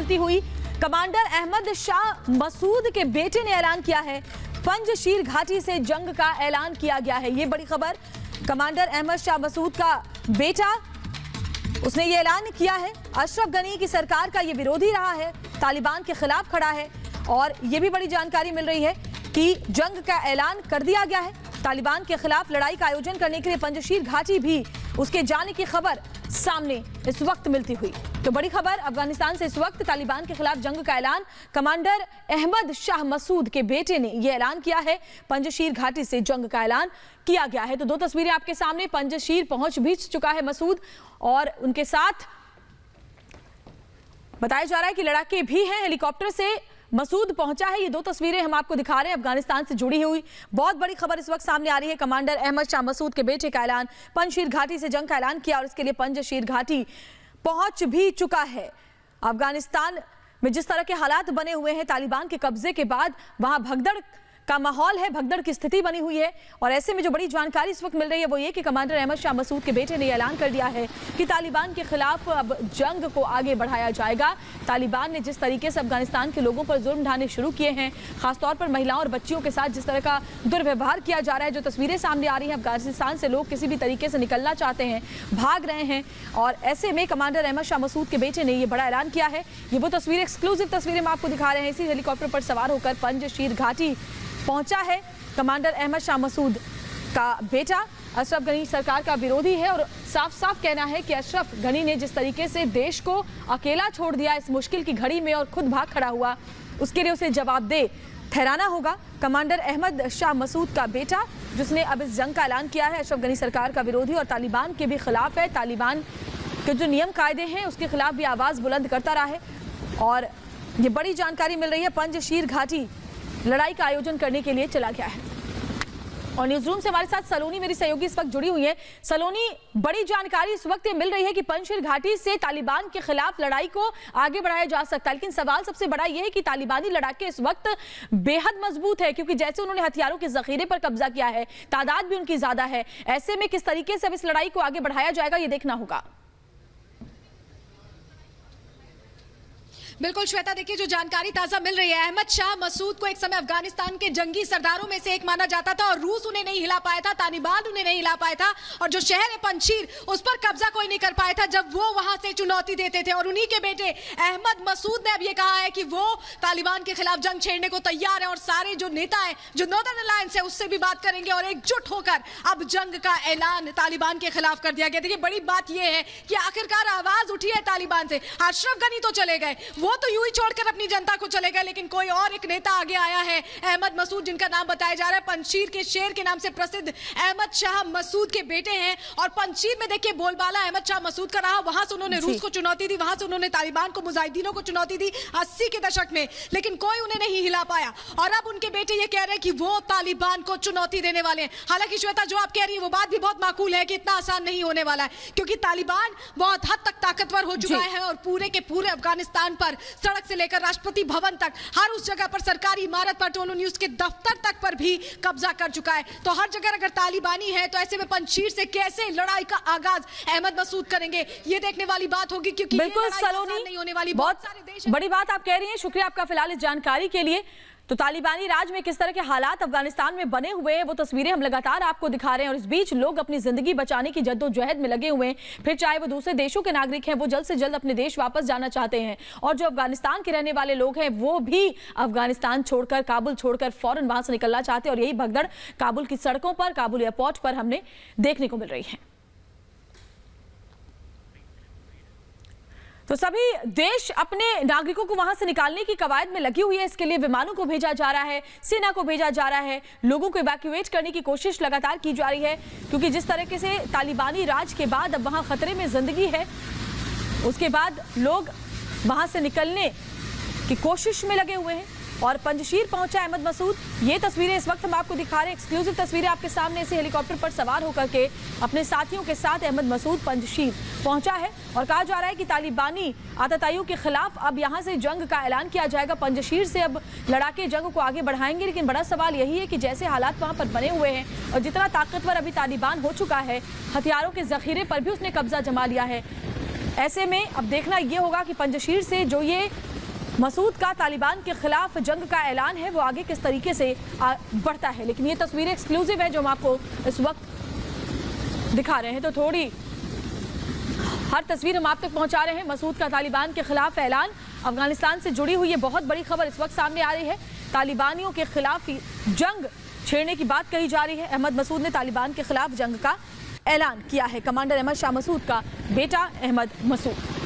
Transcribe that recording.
मिलती हुई। कमांडर अहमद शाह मसूद के बेटे ने ऐलान किया है, पंजशीर घाटी से जंग का ऐलान किया गया है। ये बड़ी खबर, कमांडर अहमद शाह मसूद का बेटा, उसने ये ऐलान किया है। अशरफ गनी की सरकार का ये विरोधी रहा है, तालिबान के खिलाफ खड़ा है। और ये भी बड़ी जानकारी मिल रही है कि जंग का ऐलान कर दिया गया है। तालिबान के खिलाफ लड़ाई का आयोजन करने के लिए पंजशीर घाटी भी उसके जाने की खबर सामने इस वक्त मिलती हुई। तो बड़ी खबर, अफगानिस्तान से इस वक्त तालिबान के खिलाफ जंग का ऐलान कमांडर अहमद शाह मसूद के बेटे ने यह ऐलान किया है। पंजशीर घाटी से जंग का ऐलान किया गया है। तो दो तस्वीरें आपके सामने, पंजशीर पहुंच भी चुका है मसूद और उनके साथ बताया जा रहा है कि लड़ाके भी हैं। हेलीकॉप्टर से मसूद पहुंचा है। ये दो तस्वीरें हम आपको दिखा रहे हैं अफगानिस्तान से जुड़ी हुई। बहुत बड़ी खबर इस वक्त सामने आ रही है। कमांडर अहमद शाह मसूद के बेटे का ऐलान, पंजशीर घाटी से जंग का ऐलान किया और इसके लिए पंजशीर घाटी पहुंच भी चुका है। अफगानिस्तान में जिस तरह के हालात बने हुए हैं तालिबान के कब्जे के बाद, वहां भगदड़ का माहौल है, भगदड़ की स्थिति बनी हुई है। और ऐसे में जो बड़ी जानकारी इस वक्त मिल रही है वो ये कि कमांडर अहमद शाह मसूद के बेटे ने ऐलान कर दिया है कि तालिबान के खिलाफ अब जंग को आगे बढ़ाया जाएगा। तालिबान ने जिस तरीके से अफगानिस्तान के लोगों पर जुल्म ढाने शुरू किए हैं, खासतौर पर महिलाओं और बच्चियों के साथ जिस तरह का दुर्व्यवहार किया जा रहा है, जो तस्वीरें सामने आ रही हैं, अफगानिस्तान से लोग किसी भी तरीके से निकलना चाहते हैं, भाग रहे हैं। और ऐसे में कमांडर अहमद शाह मसूद के बेटे ने ये बड़ा ऐलान किया है। ये वो तस्वीरें, एक्सक्लूसिव तस्वीरें हम आपको दिखा रहे हैं। इसी हेलीकॉप्टर पर सवार होकर पंजशीर घाटी पहुंचा है कमांडर अहमद शाह मसूद का बेटा। अशरफ गनी सरकार का विरोधी है और साफ साफ कहना है कि अशरफ गनी ने जिस तरीके से देश को अकेला छोड़ दिया इस मुश्किल की घड़ी में और खुद भाग खड़ा हुआ, उसके लिए उसे जवाबदेह ठहराना होगा। कमांडर अहमद शाह मसूद का बेटा, जिसने अब इस जंग का ऐलान किया है, अशरफ गनी सरकार का विरोधी और तालिबान के भी खिलाफ है। तालिबान के जो नियम कायदे हैं उसके खिलाफ भी आवाज़ बुलंद करता रहा है। और ये बड़ी जानकारी मिल रही है, पंजशीर घाटी लड़ाई का आयोजन करने के लिए चला गया है। और न्यूज रूम से हमारे साथ सलोनी मेरी सहयोगी इस वक्त जुड़ी हुई है। सलोनी, बड़ी जानकारी इस वक्त ये मिल रही है कि पंजशीर घाटी से तालिबान के खिलाफ लड़ाई को आगे बढ़ाया जा सकता है, लेकिन सवाल सबसे बड़ा यह है कि तालिबानी लड़ाके इस वक्त बेहद मजबूत है, क्योंकि जैसे उन्होंने हथियारों के जखीरे पर कब्जा किया है, तादाद भी उनकी ज्यादा है। ऐसे में किस तरीके से अब इस लड़ाई को आगे बढ़ाया जाएगा, ये देखना होगा। बिल्कुल श्वेता, देखिए जो जानकारी ताजा मिल रही है, अहमद शाह मसूद को एक समय अफगानिस्तान के जंगी सरदारों में से एक माना जाता था और रूस उन्हें नहीं हिला पाया था, तालिबान उन्हें नहीं हिला पाया था। और जो शहर है पंजशीर, उस पर कब्जा कोई नहीं कर पाया था जब वो वहां से चुनौती देते थे। और उन्हीं के बेटे अहमद मसूद ने अब ये कहा है कि वो तालिबान के खिलाफ जंग छेड़ने को तैयार है और सारे जो नेता हैं, जो नॉर्दर्न अलायंस है, उससे भी बात करेंगे और एकजुट होकर अब जंग का ऐलान तालिबान के खिलाफ कर दिया गया। देखिए बड़ी बात यह है कि आखिरकार आवाज उठी है तालिबान से। अशरफ गनी तो चले गए, वो तो यूं ही छोड़कर अपनी जनता को चले गए, लेकिन कोई और एक नेता आगे आया है, अहमद मसूद, जिनका नाम बताया जा रहा है। पंजशीर के शेर के नाम से प्रसिद्ध अहमद शाह मसूद के बेटे हैं। और पंजशीर में देखिए बोलबाला अहमद शाह मसूद का रहा, वहां से उन्होंने रूस को चुनौती दी, वहां से उन्होंने तालिबान को, मुजाहिदीनों को चुनौती दी 80 के दशक में, लेकिन कोई उन्हें नहीं हिला पाया। और अब उनके बेटे ये कह रहे हैं कि वो तालिबान को चुनौती देने वाले हैं। हालांकि श्वेता, जो आप कह रही है वो बात भी बहुत माकूल है कि इतना आसान नहीं होने वाला है, क्योंकि तालिबान बहुत हद तक ताकतवर हो चुका है और पूरे के पूरे अफगानिस्तान पर सड़क से लेकर राष्ट्रपति भवन तक, हर उस जगह पर, सरकारी इमारत पर, टोलो न्यूज के दफ्तर तक पर भी कब्जा कर चुका है। तो हर जगह अगर तालिबानी है तो ऐसे में पंजशीर से कैसे लड़ाई का आगाज अहमद मसूद करेंगे, ये देखने वाली बात होगी, क्योंकि बिल्कुल सलोनी, नहीं होने वाली। बहुत सारे देश, बड़ी बात आप कह रही हैं। शुक्रिया आपका फिलहाल इस जानकारी के लिए। तो तालिबानी राज में किस तरह के हालात अफगानिस्तान में बने हुए हैं, वो तस्वीरें हम लगातार आपको दिखा रहे हैं। और इस बीच लोग अपनी जिंदगी बचाने की जद्दोजहद में लगे हुए हैं, फिर चाहे वो दूसरे देशों के नागरिक हैं, वो जल्द से जल्द अपने देश वापस जाना चाहते हैं। और जो अफगानिस्तान के रहने वाले लोग हैं वो भी अफगानिस्तान छोड़कर, काबुल छोड़कर फौरन वहां से निकलना चाहते हैं। और यही भगदड़ काबुल की सड़कों पर, काबुल एयरपोर्ट पर हमने देखने को मिल रही है। तो सभी देश अपने नागरिकों को वहां से निकालने की कवायद में लगी हुई है। इसके लिए विमानों को भेजा जा रहा है, सेना को भेजा जा रहा है, लोगों को इवैक्यूएट करने की कोशिश लगातार की जा रही है, क्योंकि जिस तरीके से तालिबानी राज के बाद अब वहां खतरे में जिंदगी है, उसके बाद लोग वहां से निकलने की कोशिश में लगे हुए हैं। और पंजशीर पहुंचा अहमद मसूद, ये तस्वीरें इस वक्त हम आपको दिखा रहे हैं, एक्सक्लूसिव तस्वीरें आपके सामने। इसे हेलीकॉप्टर पर सवार होकर के अपने साथियों के साथ अहमद मसूद पंजशीर पहुंचा है। और कहा जा रहा है कि तालिबानी आतताइयों के खिलाफ अब यहां से जंग का ऐलान किया जाएगा। पंजशीर से अब लड़ाके जंग को आगे बढ़ाएंगे, लेकिन बड़ा सवाल यही है कि जैसे हालात वहां पर बने हुए हैं और जितना ताकतवर अभी तालिबान हो चुका है, हथियारों के जखीरे पर भी उसने कब्जा जमा लिया है। ऐसे में अब देखना यह होगा कि पंजशीर से जो ये मसूद का तालिबान के खिलाफ जंग का ऐलान है, वो आगे किस तरीके से बढ़ता है। लेकिन ये तस्वीरें एक्सक्लूसिव है जो हम आपको इस वक्त दिखा रहे हैं, तो थोड़ी हर तस्वीर हम आप तक पहुंचा रहे हैं। मसूद का तालिबान के खिलाफ ऐलान, अफगानिस्तान से जुड़ी हुई ये बहुत बड़ी खबर इस वक्त सामने आ रही है। तालिबानियों के खिलाफ जंग छेड़ने की बात कही जा रही है। अहमद मसूद ने तालिबान के खिलाफ जंग का ऐलान किया है। कमांडर अहमद शाह मसूद का बेटा अहमद मसूद।